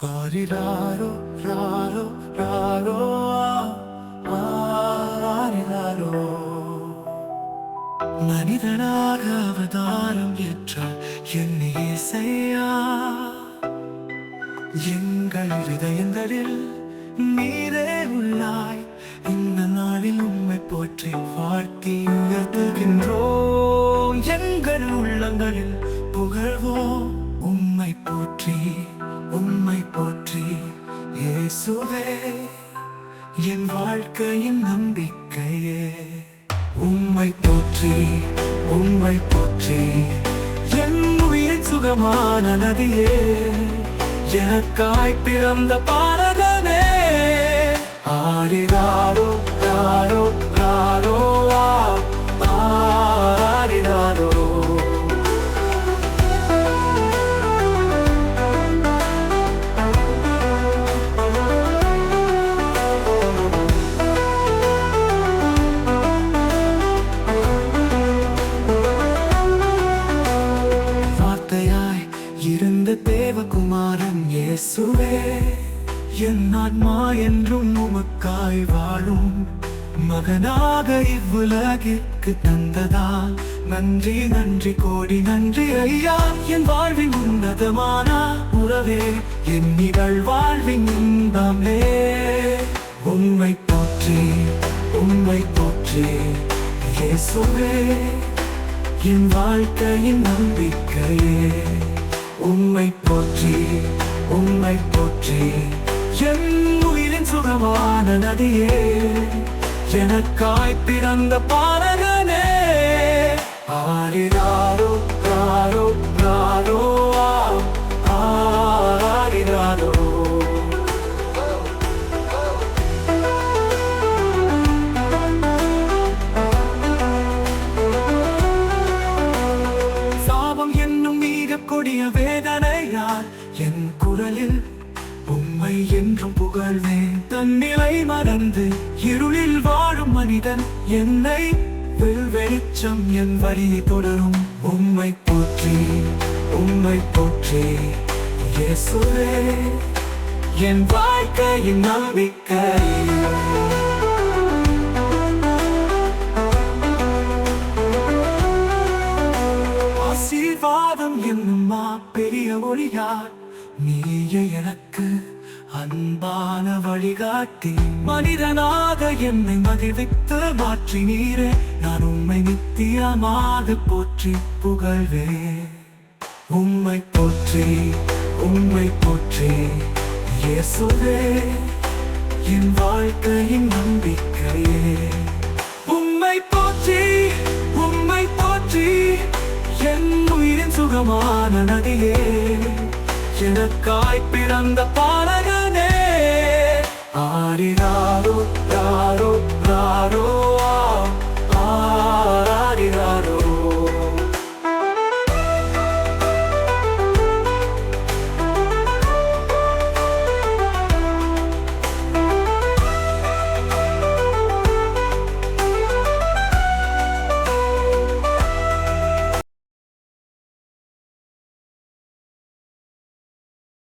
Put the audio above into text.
ஆரிராரோ ராரோ ராரோ ஆரிராரோ. மனிதனாக அவதாரம் ஏற்றார் என் இசையா. எங்கள் இதயங்களில் நீரே உள்ளாய். இந்த நாளில் உம்மை போற்றி வாழ்த்தி உயர்த்துகின்றோம். எங்கள் உள்ளங்களில் புகழ்வோம் உம்மை போற்றி, உம்மை போற்றி இயேசுவே, என் வாழ்க்கையின் நம்பிக்கையே. உம்மை போற்றி, உம்மை போற்றி என் உயிரின் சுகமான நதியே. எனக்காய் பிறந்த பாரதனே. ஆரிராரோ ராரோ ராரோ ஆரிராரோ. வார்த்தையாய் இருந்த தேவகுமாரன் இயேசுவே, என் ஆன்மா என்றும் உமக்காய் வாழும் மகனாக இவ்வுலகிற்கு தந்ததால் நன்றி நன்றி கோடி நன்றி ஐயா. என் வாழ்வின் உன்னதமான உறவே, என் நிகழ் வாழ்வின் இன்பமே. உம்மை போற்றி, உம்மை போற்றி இயேசுவே, என் வாழ்க்கையின் நம்பிக்கையே. உம்மை போற்றி, உம்மை போற்றி என் உயிரின் சுகமான நதியே. எனக்காய் பிறந்த பாலகனே. ஆரிராரோ ராரோ ராரோ ஆரிராரோ. சாபம் என்னும் மிக கொடிய வேதனையால் என் குரலில் உம்மை என்றும் புகழ்வேன். தன்னிலை மறந்து இருளில் வாழும் மனிதன் என்னை வெளிச்சம் என் வழியை தொடரும். உம்மை போற்றி, உம்மை போற்றி இயேசுவே, என் வாழ்க்கையின் நம்பிக்கை. ஆசீர்வாதம் என்னும் பெரிய ஒளியார் நீயே எனக்கு அன்பான வழிகாட்டி. மனிதனாக என்னை மகிழ்வித்து மாற்றி நீரே. நான் உம்மை நித்தியமாக போற்றி புகழ்வே. உம்மை போற்றி, உம்மை போற்றி இயேசுவே, என் வாழ்க்கையின் நம்பிக்கையே. உம்மை போற்றி, உம்மை போற்றி என் உயிரின் சுகமான நதியே. எனக்காய் பிறந்த பாலகனே. ஆரிராரோ ராரோ ராரோ